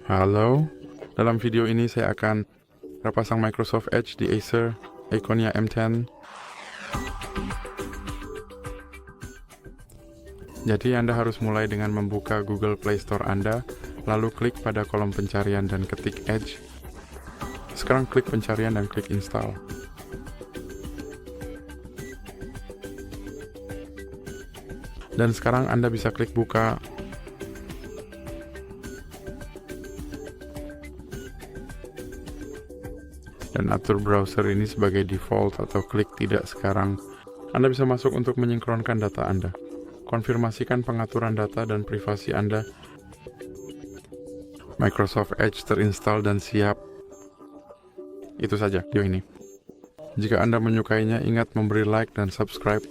Halo, dalam video ini saya akan pasang Microsoft Edge di ACER Iconia M10. Jadi Anda harus mulai dengan membuka Google Play Store Anda, lalu klik pada kolom pencarian dan ketik Edge. Sekarang klik pencarian dan klik install. Dan sekarang Anda bisa klik buka. Dan atur browser ini sebagai default atau klik tidak sekarang. Anda bisa masuk untuk menyinkronkan data Anda. Konfirmasikan pengaturan data dan privasi Anda. Microsoft Edge terinstal dan siap. Itu saja video ini. Jika Anda menyukainya, ingat memberi like dan subscribe.